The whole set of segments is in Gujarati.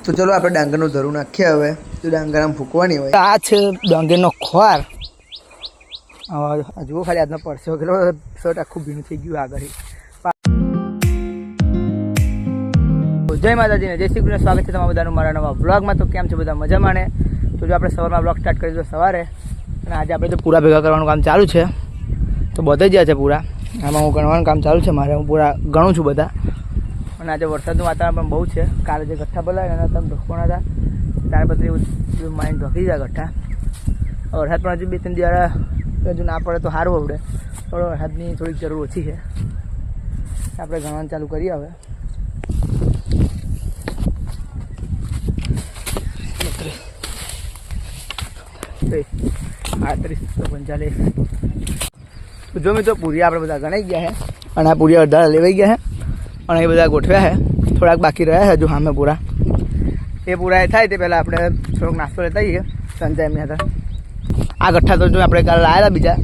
તો ચલો આપણે ડાંગરનું ધરું નાખીએ હવે. તો ડાંગર આમ ફૂંકવાની હોય. આ છે ડાંગરનો ખોર. જુઓ ખાલી આજનો પરસ્યો કેટલો શર્ટ આખું ભીનું થઈ ગયું આગળ. જય માતાજીને, જય શ્રી કૃષ્ણ. સ્વાગત છે તમારા બધાનું મારા નવા વ્લોગમાં. તો કેમ છે બધા, મજામાં ને? તો જો આપણે સવારમાં વ્લોગ સ્ટાર્ટ કરી દો સવારે, અને આજે આપણે તો પૂરા ભેગા કરવાનું કામ ચાલુ છે. તો બધા જ છે પૂરા. આમાં હું ગણવાનું કામ ચાલુ છે મારે. હું પૂરા ગણું છું બધા. અને આજે વરસાદનું વાતાવરણ પણ બહુ છે. કાલે જે ગઠ્ઠા બોલાવે એના તમે ઢોકવાના હતા, ત્યાર પછી માઇન્ડ ઢોકી જાય ગઠ્ઠા. વરસાદ પણ હજુ 2-3 દિવસ હજુ ના પડે તો સારું આવડે. થોડો વરસાદની થોડીક જરૂર ઓછી છે. આપણે ગણવાનું ચાલુ કરીએ હવે. 38, 39, 45. તો જો મિત્રો પૂરી આપણે બધા ગણાઈ ગયા છે, અને આ પૂરી અડધા લેવાઈ ગયા છે, અને એ બધા ગોઠવ્યા છે. થોડાક બાકી રહ્યા છે હજુ સામે પૂરા. એ પૂરા થાય તે પહેલાં આપણે થોડોક નાસ્તો લેતા જઈએ સંજય એમની હતા. આ ગઠ્ઠા તો જો આપણે કાલે લાવેલા બીજા,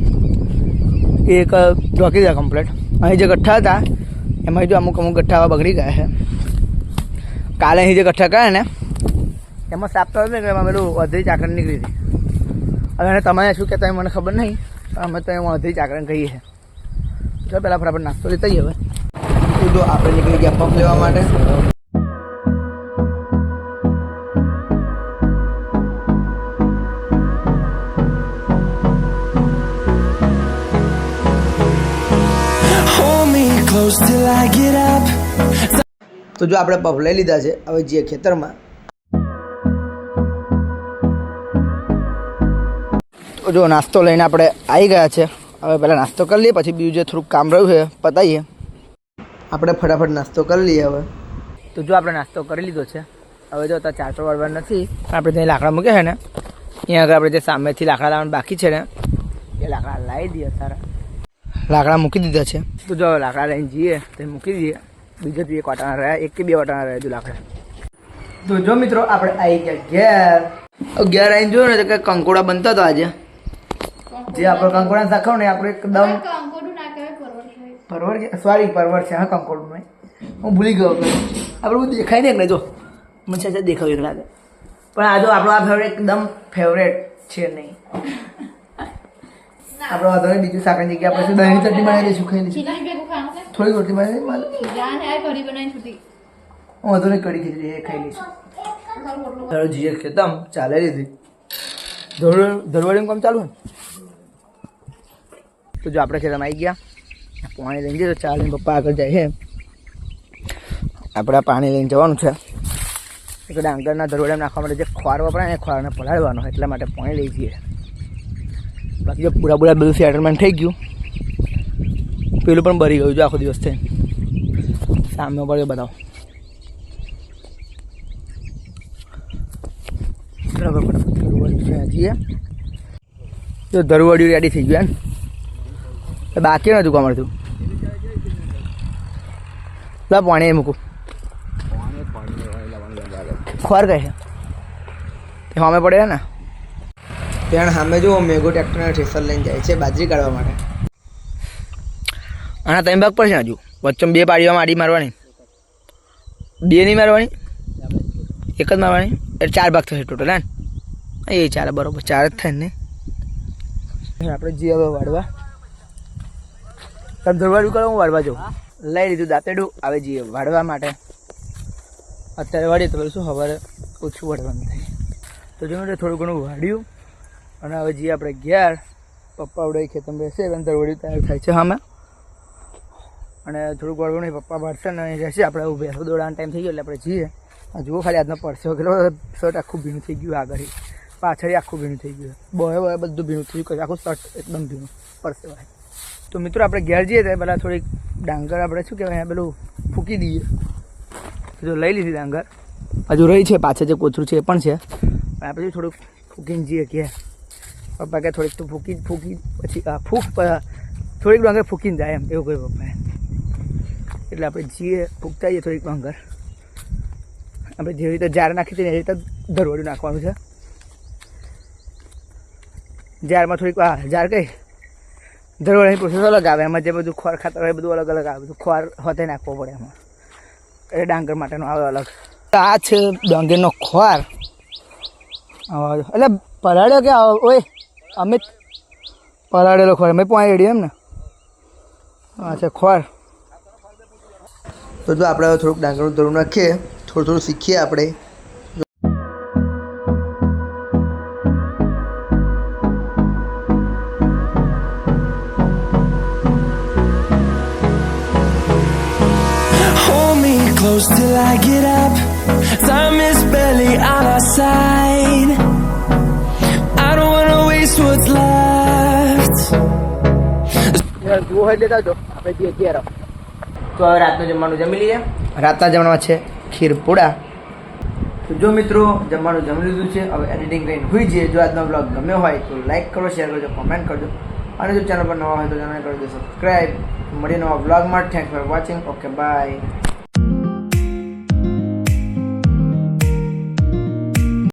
એક ઢોકી ગયા કમ્પ્લેટ. અહીં જે ગઠ્ઠા હતા એમાં જો અમુક ગઠ્ઠા બગડી ગયા છે. કાલે અહીં જે ગઠ્ઠા કહે ને એમાં સાફ તો ને એમાં પેલું અધરી ચાકરણ નીકળી હતી. હવે તમે શું કહેતા મને ખબર નહીં, પણ અમે તો એમાં અધરી ચાકરણ કહીએ છીએ. જો પહેલાં ફટાફટ નાસ્તો લેતા જઈએ હવે. તો આપણે નીકળી ગયા પંપ લેવા માટે. તો જો આપણે પંપ લઈ લીધા છે, હવે જઈએ ખેતરમાં. તો જો નાસ્તો લઈને આપણે આવી ગયા છે. હવે પહેલાં નાસ્તો કરી લઈએ, પછી બીજું જે થોડુંક કામ રહ્યું છે પતાવીએ. આપણે ફટાફટ નાસ્તો કરી લઈએ હવે. તો જો આપણે નાસ્તો કરી લીધો છે. હવે જો તો ચાર વાળવા નથી, આપણે ત્યાં લાકડા મૂકે છે ને અહીંયા આગળ આપણે જે સામેથી લાકડા લાવવાનું બાકી છે ને એ લાકડા લાવી દઈએ. સારા લાકડા મૂકી દીધા છે. તો જો લાકડા લઈને જઈએ તો મૂકી દઈએ. બીજો તો 1 વાટાના રહ્યા, 1 કે 2 વાટાના રહ્યા જો લાકડા. તો જો મિત્રો આપણે આવી ગયા ઘેર. ઘેર આવીને જોયું ને તો કંઈક કંકોડા બનતા હતો આજે. જે આપણે કંકોડા શાખાવ ને આપણે એકદમ પરવર છે. હા કંકોડું હું ભૂલી ગયો. આપણે બધું દેખાય ને જો મને છે દેખાવ એક લાગે, પણ આ જો આપણો આ ફેવરેટ એકદમ ફેવરેટ છે નહીં. આપણે વાંધો નહીં, બીજું શાકની જગ્યાએ આપણે દહીંની ચટણી બનાવી લઈશું, ખાઈ લઈશું. થોડી રોટલી બનાવી વાંધો નહીં, કઢી ખીચડી એ ખાઈ લઈશું. જીએ ખેતમ ચાલે લીધી ધરવાડીનું કામ ચાલુ ને. તો જો આપણે ખેતરમાં આવી ગયા, પાણી લઈને જઈએ તો ચાલે. પપ્પા આગળ જાય છે, આપણે પાણી લઈને જવાનું છે. એટલે ડાંગરના ધરવડિયામાં નાખવા માટે જે ખોર વપરાય ને ખોરને પલાળવાનો, એટલા માટે પાણી લઈ જઈએ. બાકી જો પૂરા બધું સેટલમેન્ટ થઈ ગયું. પેલું પણ ભરી ગયું જો આખો દિવસ થઈ. સામે પડે બતાવો. બરાબર ફટાફટ જઈએ. જો ધરવડિયું રેડી થઈ ગયું એમ, બાકી નતું કમરતું. લા પાણી મૂકું. ખોર કહે છે તે સામે પડે ને. ત્યાં સામે જો મેગો ટ્રેક્ટરના થ્રેસર લઈને જાય છે બાજરી કાઢવા માટે. આના 3 ભાગ પડશે હજુ. વચ્ચે 2 પાડીઓમાં આડી મારવાની, 2 નહીં મારવાની, 1 જ મારવાની. એટલે 4 ભાગ થશે ટોટલ. હે એ ચાલે બરોબર, 4 જ થાય ને. આપણે જે હવે વાળવા તમે ધરવાડું કરો, હું વાળવા જાઉં. લઈ લીધું દાંતેડું, આવે જઈએ વાળવા માટે. અત્યારે વાળીએ તો પેલું શું સવારે ઓછું વાળવાનું થાય. તો જો મેં થોડું ઘણું વાળ્યું, અને હવે જઈએ આપણે ઘેર. પપ્પા આવડે ખેતમ બેસે અને ધરવાડ્યું તૈયાર થાય છે સામે. અને થોડુંક વાળવું નહીં, પપ્પા વાળશે ને રહેશે. આપણે ભેંસો દોડવાનો ટાઈમ થઈ ગયો એટલે આપણે જઈએ. જુઓ ખાલી આજનો પરસ્યો કેટલો શર્ટ આખું ભીનું થઈ ગયું. આગળ પાછળ આખું ભીનું થઈ ગયું. બોય બધું ભીનું થઈ ગયું, આખું શર્ટ એકદમ ભીનું પરસેવાય. તો મિત્રો આપણે ઘેર જઈએ તો પહેલાં થોડીક ડાંગર આપણે શું કહેવાય પેલું ફૂંકી દઈએ. જો લઈ લીધી ડાંગર, હજુ રહી છે પાછળ જે કોથરું છે એ પણ છે. આપણે થોડુંક ફૂંકીને જઈએ ઘેર. પપ્પા કે થોડીક તો ફૂંકી પછી થોડીક ડાંગર ફૂંકીને જાય એમ એવું કહ્યું પપ્પાએ. એટલે આપણે જઈએ ફૂંકતા જઈએ થોડીક ડાંગર. આપણે જેવી રીતે જાર નાખી હતી એવી રીતે ધરવડું નાખવાનું છે. જારમાં થોડીક જાર કઈ ધરવડાની પ્રોસેસ અલગ આવે. એમાં જે બધું ખોર ખાતર હોય બધું અલગ અલગ આવે. બધું ખોર હોતે નાખવો પડે એમાં. એટલે ડાંગર માટેનું આવે અલગ. આ છે ડાંગરનો ખોર. એટલે પલાળ્યો કે ઓય અમિત પલાળેલો ખોર મેં પાણી રેડી એમ ને. હા છે ખોર. તો જો આપણે હવે થોડુંક ડાંગરનું ધરું નાખીએ, થોડું થોડું શીખીએ આપણે. Close till I get up. Time is barely on our side. I don't wanna waste what's left. જુઓ હોય લેતા જો આપણે જે ઘેર. તો હવે રાતનું જમવાનું જમી લઈએ. રાતના જમવામાં છે ખીર પૂડા. તો જો મિત્રો જમવાનું જમી લીધું છે, હવે એડિટિંગ કરીને હોઈ જઈએ. જો આજનો બ્લોગ ગમ્યો હોય તો લાઈક કરો, શેર કરજો, કોમેન્ટ કરજો, અને જો ચેનલ પર નવા હોય તો ચેનલ કરજો સબસ્ક્રાઈબ. મળીએ નવા બ્લોગમાં. Thanks for watching. Okay bye.